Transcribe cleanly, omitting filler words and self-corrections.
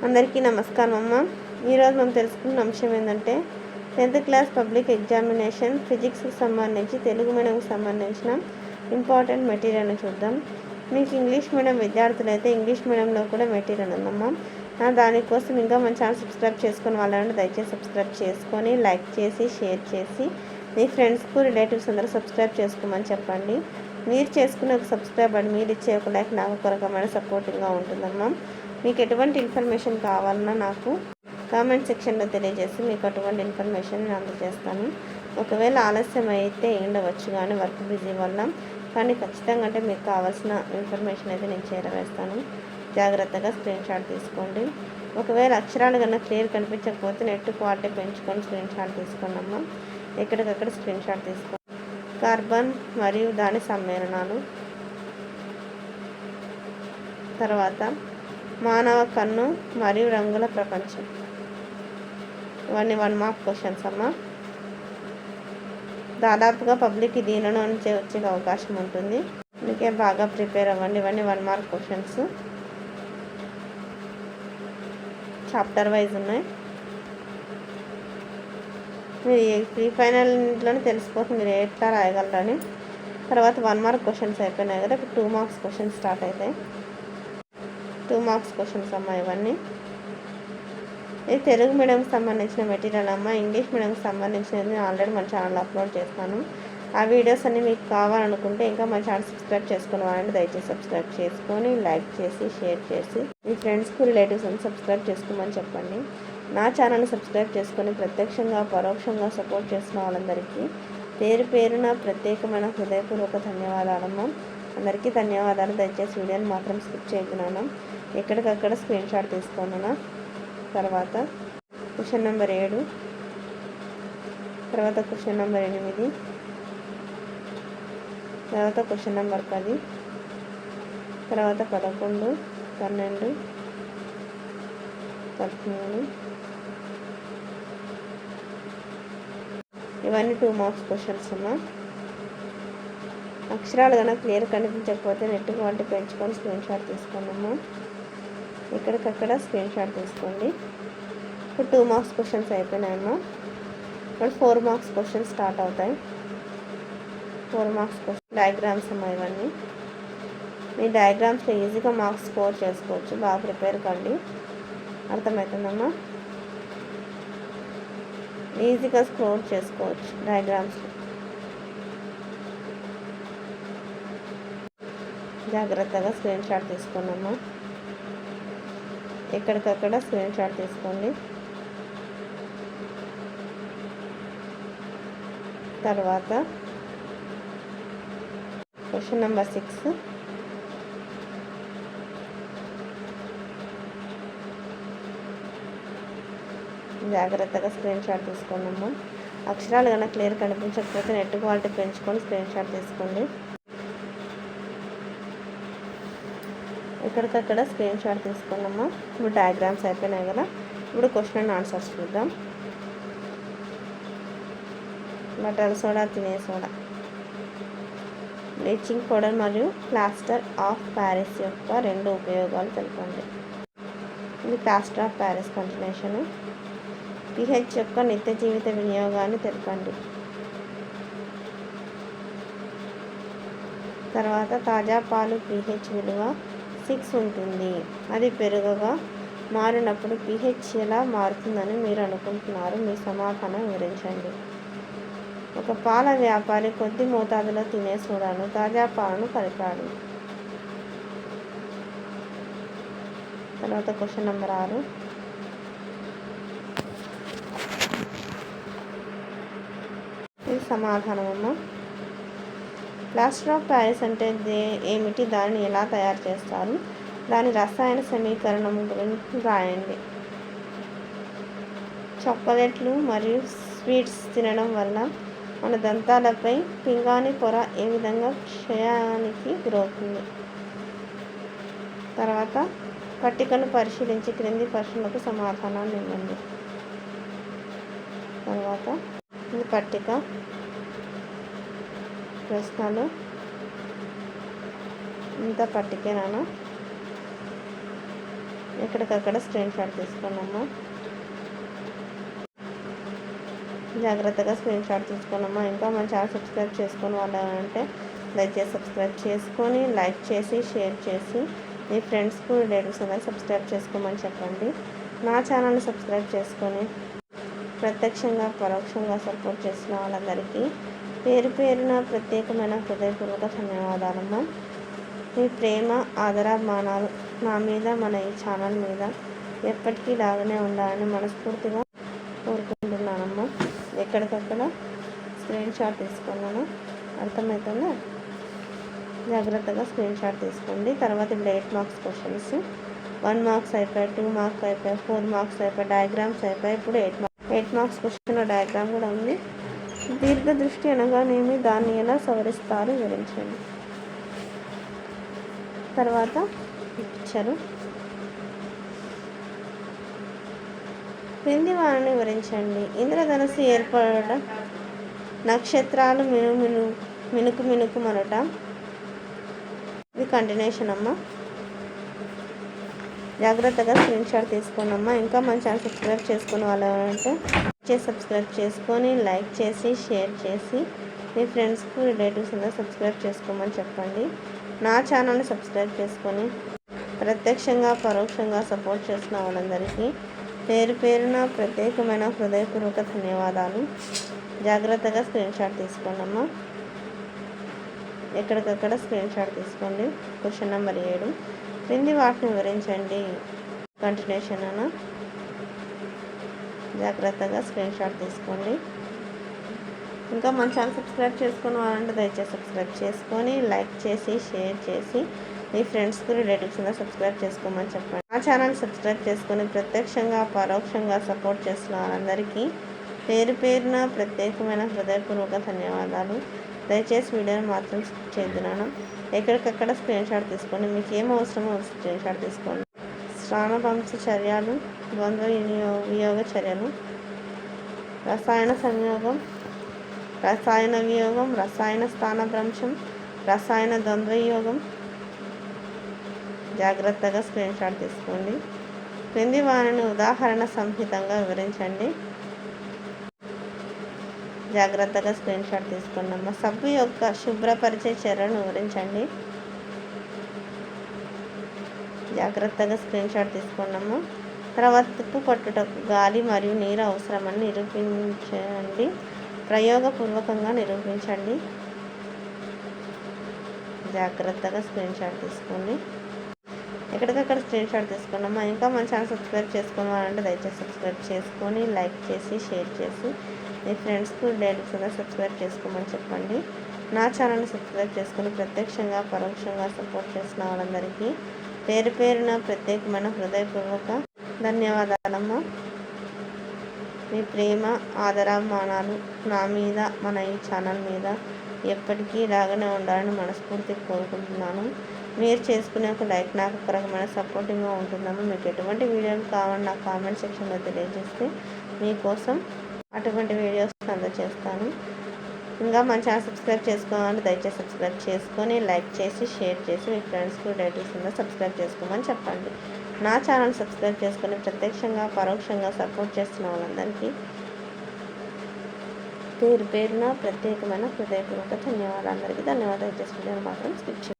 అందరికీ నమస్కారం అమ్మ. ఈరోజు మనం తెలుసుకున్న అంశం ఏంటంటే 10th క్లాస్ పబ్లిక్ ఎగ్జామినేషన్ ఫిజిక్స్కి సంబంధించి తెలుగు మీడియంకి సంబంధించిన ఇంపార్టెంట్ మెటీరియల్ని చూద్దాం. మీకు ఇంగ్లీష్ మీడియం విద్యార్థులు అయితే ఇంగ్లీష్ మీడియంలో కూడా మెటీరియల్ ఉందమ్మా. దానికోసం ఇంకా మన ఛానల్ సబ్స్క్రైబ్ చేసుకుని వాళ్ళని దయచేసి సబ్స్క్రైబ్ చేసుకొని లైక్ చేసి షేర్ చేసి మీ ఫ్రెండ్స్కు రిలేటివ్స్ అందరూ సబ్స్క్రైబ్ చేసుకోమని చెప్పండి. మీరు చేసుకునే ఒక సబ్స్క్రైబ్ అని మీరు ఇచ్చే ఒక లైక్ నాకు ఒక రకమైన సపోర్టింగ్గా ఉంటుందమ్మా. మీకు ఎటువంటి ఇన్ఫర్మేషన్ కావాలన్నా నాకు కామెంట్ సెక్షన్లో తెలియజేసి మీకు అటువంటి ఇన్ఫర్మేషన్ నేను అందజేస్తాను. ఒకవేళ ఆలస్యం అయితే ఉండవచ్చు కానీ వర్క్ బిజీ వల్ల, కానీ ఖచ్చితంగా అంటే మీకు కావాల్సిన ఇన్ఫర్మేషన్ అయితే నేను చేరవేస్తాను. జాగ్రత్తగా స్క్రీన్ షాట్ తీసుకోండి. ఒకవేళ అక్షరాలు కన్నా క్లియర్ కనిపించకపోతే నెట్ క్వాలిటీ పెంచుకొని స్క్రీన్ షాట్ తీసుకోండి అమ్మ. ఎక్కడికక్కడ స్క్రీన్ షాట్ తీసుకోండి. కార్బన్ మరియు దాని సమ్మేళనాలు, తర్వాత మానవ కన్ను మరియు రంగుల ప్రపంచం, ఇవన్నీ 1 మార్క్ క్వశ్చన్స్ అమ్మ. దాదాపుగా పబ్లిక్ దీనిలో నుంచి వచ్చే అవకాశం ఉంటుంది, అందుకే బాగా ప్రిపేర్ అవ్వండి. ఇవన్నీ 1 మార్క్ క్వశ్చన్స్ చాప్టర్ వైజ్ ఉన్నాయి. మీరు ప్రీ ఫైనల్ ఇంట్లోనే తెలిసిపోతుంది మీరు ఎట్లా రాయగలరని. తర్వాత 1 మార్క్ క్వశ్చన్స్ అయిపోయినాయి కదా, ఇప్పుడు 2 మార్క్స్ క్వశ్చన్స్ స్టార్ట్ అవుతాయి. 2 మార్క్స్ క్వశ్చన్స్ అమ్మ. ఇవన్నీ ఇది తెలుగు మీడియంకి సంబంధించిన మెటీరియల్ అమ్మ. ఇంగ్లీష్ మీడియంకి సంబంధించినది ఆల్రెడీ మన ఛానల్లో అప్లోడ్ చేస్తాను. ఆ వీడియోస్ అన్నీ మీకు కావాలనుకుంటే ఇంకా మన ఛానల్ సబ్స్క్రైబ్ చేసుకుని వాళ్ళని దయచేసి సబ్స్క్రైబ్ చేసుకొని లైక్ చేసి షేర్ చేసి మీ ఫ్రెండ్స్కి రిలేటివ్స్ అని సబ్స్క్రైబ్ చేసుకోమని చెప్పండి. నా ఛానల్ని సబ్స్క్రైబ్ చేసుకొని ప్రత్యక్షంగా పరోక్షంగా సపోర్ట్ చేస్తున్న వాళ్ళందరికీ పేరు పేరున ప్రత్యేకమైన హృదయపూర్వక ధన్యవాదాలమ్మ. అందరికీ ధన్యవాదాలు. దయచేసి వీడియోని మాత్రం స్కిప్ చేయకున్నాను, ఎక్కడికక్కడ స్క్రీన్ షాట్ తీసుకున్నాను. తర్వాత క్వశ్చన్ నెంబర్ 7, తర్వాత క్వశ్చన్ నెంబర్ 8, తర్వాత క్వశ్చన్ నెంబర్ 10, తర్వాత 11, 12, 13, ఇవన్నీ 2 మార్క్స్ క్వశ్చన్స్ అమ్మా. అక్షరాలు కన్నా క్లియర్ కనిపించకపోతే నెట్ క్వాలిటీ పెంచుకొని స్క్రీన్ షాట్ తీసుకోండమ్మా. ఎక్కడికక్కడ స్క్రీన్ షాట్ తీసుకోండి. ఇప్పుడు 2 మార్క్స్ క్వశ్చన్స్ అయిపోయినాయమ్మా. ఇప్పుడు 4 మార్క్స్ క్వశ్చన్స్ స్టార్ట్ అవుతాయి. 4 మార్క్స్ క్వశ్చన్ డయాగ్రామ్స్ అమ్మా. ఇవన్నీ మీ డయాగ్రామ్స్లో ఈజీగా మార్క్స్ స్కోర్ చేసుకోవచ్చు. బాగా ప్రిపేర్ కండి, అర్థమవుతుందమ్మా. ఈజీగా స్కోర్ చేసుకోవచ్చు డయాగ్రామ్స్లో. జాగ్రత్తగా స్క్రీన్ షాట్ తీసుకోండమ్మా. ఎక్కడికక్కడ స్క్రీన్ షాట్ తీసుకోండి. తర్వాత క్వశ్చన్ నెంబర్ 6, జాగ్రత్తగా స్క్రీన్ షాట్ తీసుకోండమ్మా. అక్షరాలు కన్నా క్లియర్ కనిపించకపోతే నెట్ క్వాలిటీ పెంచుకొని స్క్రీన్ షాట్ తీసుకోండి. ఎక్కడికక్కడ స్క్రీన్ షాట్ తీసుకోండమ్మా. ఇప్పుడు డయాగ్రామ్స్ అయిపోయినాయి కదా, ఇప్పుడు క్వశ్చన్ అండ్ ఆన్సర్స్ చూద్దాం. బటర్ సోడా, తినే సోడా, బ్లీచింగ్ పౌడర్ మరియు ప్లాస్టర్ ఆఫ్ ప్యారిస్ యొక్క 2 ఉపయోగాలు తెలపండి. ఇది plaster of Paris continuation. pH యొక్క నిత్య జీవిత వినియోగాన్ని తెలపండి. తర్వాత తాజా పాలు pH విలువ 6 ఉంటుంది, అది పెరుగుగా మారినప్పుడు pH ఎలా మారుతుందని మీరు అనుకుంటున్నారు? మీ సమాధానం వివరించండి. ఒక పాల వ్యాపారి కొద్ది మోతాదులో తినే సోడాను తాజా పాలను కలిపాడు. తర్వాత క్వశ్చన్ నెంబర్ 6, ఇది సమాధానం అమ్మ. ప్లాస్టర్ ఆఫ్ ప్యారిస్ అంటే ఏమిటి, దానిని ఎలా తయారు చేస్తారు, దాని రసాయన సమీకరణం గురించి రాయండి. చాక్లెట్లు మరియు స్వీట్స్ తినడం వల్ల మన దంతాలపై పింగాణి పొర ఏ విధంగా క్షయానికి గురవుతుంది? తర్వాత పట్టికను పరిశీలించి క్రింది ప్రశ్నలకు సమాధానాలు ఇవ్వండి. తర్వాత ఇది పట్టిక ప్రశ్నలు, ఇంత పట్టికేనా. ఎక్కడికక్కడ స్క్రీన్ షాట్ తీసుకున్నాము. జాగ్రత్తగా స్క్రీన్ షాట్ తీసుకున్నాము. ఇంకా మన ఛానల్ సబ్స్క్రైబ్ చేసుకొని వాళ్ళు అంటే దయచేసి సబ్స్క్రైబ్ చేసుకొని లైక్ చేసి షేర్ చేసి మీ ఫ్రెండ్స్కు రిలేటివ్స్ అందరూ సబ్స్క్రైబ్ చేసుకోమని చెప్పండి. నా ఛానల్ని సబ్స్క్రైబ్ చేసుకొని ప్రత్యక్షంగా పరోక్షంగా సపోర్ట్ చేసిన వాళ్ళందరికీ పేరు పేరున ప్రత్యేకమైన హృదయపూర్వక ధన్యవాదాలమ్మా. మీ ప్రేమ ఆదరాభిమానాలు నా మీద మన ఈ ఛానల్ మీద ఎప్పటికీ లాగానే ఉండాలని మనస్ఫూర్తిగా కోరుకుంటున్నానమ్మా. ఎక్కడికక్కడ స్క్రీన్ షాట్ తీసుకున్నాను, అర్థమవుతుందా? జాగ్రత్తగా స్క్రీన్ షాట్ తీసుకోండి. తర్వాత ఇప్పుడు 8 మార్క్స్ క్వశ్చన్స్ 1 మార్క్స్ అయిపోయాయి, 2 మార్క్స్ అయిపోయాయి, 4 మార్క్స్ అయిపోయాయి, డయాగ్రామ్స్ అయిపోయాయి. ఇప్పుడు 8 మార్క్స్ క్వశ్చన్ డయాగ్రామ్ కూడా ఉంది. దీర్ఘదృష్టి అనగానేమి, దాన్ని ఎలా సవరిస్తారు వివరించండి. తర్వాత ఇచ్చారు క్రింది వారిని వివరించండి. ఇంద్రధనుసు ఏర్పడటం, నక్షత్రాలు మినుకు మినుకు మనట. ఇది కంటిన్యూషన్ అమ్మ. జాగ్రత్తగా స్క్రీన్ షాట్ తీసుకోనమ్మా. ఇంకా మన ఛానల్ సబ్స్క్రైబ్ చేసుకుని వాళ్ళంటే సబ్స్క్రైబ్ చేసుకొని లైక్ చేసి షేర్ చేసి మీ ఫ్రెండ్స్కు రిలేటివ్స్ అందరూ సబ్స్క్రైబ్ చేసుకోమని చెప్పండి. నా ఛానల్ని సబ్స్క్రైబ్ చేసుకొని ప్రత్యక్షంగా పరోక్షంగా సపోర్ట్ చేసిన వాళ్ళందరికీ పేరు పేరున ప్రత్యేకమైన హృదయపూర్వక ధన్యవాదాలు. జాగ్రత్తగా స్క్రీన్ షాట్ తీసుకోండమ్మా. ఎక్కడికక్కడ స్క్రీన్ షాట్ తీసుకోండి. క్వశ్చన్ నెంబర్ 7 క్రింది వాటిని వివరించండి. కంటిన్యూషన్ అన్న. జాగ్రత్తగా స్క్రీన్ షాట్ తీసుకోండి. ఇంకా మన ఛానల్ సబ్స్క్రైబ్ చేసుకుని వాళ్ళంటే దయచేసి సబ్స్క్రైబ్ చేసుకొని లైక్ చేసి షేర్ చేసి మీ ఫ్రెండ్స్కి రిలేటివ్స్ అందరూ సబ్స్క్రైబ్ చేసుకోమని చెప్పండి. నా ఛానల్ సబ్స్క్రైబ్ చేసుకొని ప్రత్యక్షంగా పరోక్షంగా సపోర్ట్ చేస్తున్న వాళ్ళందరికీ పేరు పేరున ప్రత్యేకమైన హృదయపూర్వక ధన్యవాదాలు. దయచేసి వీడియోని మాత్రం స్కిప్ చేద్దున్నాను. ఎక్కడికక్కడ స్క్రీన్ షాట్ తీసుకోండి. మీకు ఏం అవసరమో స్క్రీన్ షాట్ తీసుకోండి. స్థానభ్రంశ చర్యలు, ద్వంద్వ వియోగ చర్యలు, రసాయన సంయోగం, రసాయన వియోగం, రసాయన స్థానభ్రంశం, రసాయన ద్వంద్వ యోగం. జాగ్రత్తగా స్క్రీన్ షాట్ తీసుకోండి. క్రింది వారిని ఉదాహరణ సంహితంగా వివరించండి. జాగ్రత్తగా స్క్రీన్ షాట్ తీసుకున్నాము. సబ్బు యొక్క శుభ్రపరిచే చర్యను వివరించండి. జాగ్రత్తగా స్క్రీన్ షాట్ తీసుకున్నాము. తర్వాత తుప్పు పట్టుటకు గాలి మరియు నీరు అవసరమని నిరూపించండి. ప్రయోగపూర్వకంగా నిరూపించండి. జాగ్రత్తగా స్క్రీన్ షాట్ తీసుకోండి. ఎక్కడికక్కడ స్క్రీన్ షాట్ తీసుకున్నామా. ఇంకా మన ఛానల్ సబ్స్క్రైబ్ చేసుకోవాలంటే దయచేసి సబ్స్క్రైబ్ చేసుకొని లైక్ చేసి షేర్ చేసి మీ ఫ్రెండ్స్కు రిలేటివ్స్ అందరూ సబ్స్క్రైబ్ చేసుకోమని చెప్పండి. నా ఛానల్ని సబ్స్క్రైబ్ చేసుకుని ప్రత్యక్షంగా పరోక్షంగా సపోర్ట్ చేసిన వాళ్ళందరికీ పేరు పేరున ప్రత్యేకమైన హృదయపూర్వక ధన్యవాదాలమ్మా. మీ ప్రేమ ఆదరాభిమానాలు నా మీద మన ఈ ఛానల్ మీద ఎప్పటికీ రాగానే ఉండాలని మనస్ఫూర్తిగా కోరుకుంటున్నాను. మీరు చేసుకునే ఒక లైక్ నాకు ఒక రకమైన సపోర్టింగ్గా ఉంటుందమ్మా. మీకు ఎటువంటి వీడియోలు కావాలని నాకు కామెంట్ సెక్షన్లో తెలియజేస్తే మీకోసం అటువంటి వీడియోస్ అందజేస్తాను. ఇంకా మన ఛానల్ సబ్స్క్రైబ్ చేసుకోవాలంటే దయచేసి సబ్స్క్రైబ్ చేసుకొని లైక్ చేసి షేర్ చేసి మీ ఫ్రెండ్స్కి రిలేటివ్స్ అందరూ సబ్స్క్రైబ్ చేసుకోమని చెప్పండి. నా ఛానల్ సబ్స్క్రైబ్ చేసుకొని ప్రత్యక్షంగా పరోక్షంగా సపోర్ట్ చేస్తున్న వాళ్ళందరికీ పేరు పేరున ప్రత్యేకమైన హృదయపూర్వక ధన్యవాదాలు. అందరికీ ధన్యవాదాలు. చేసి మాత్రం స్కిప్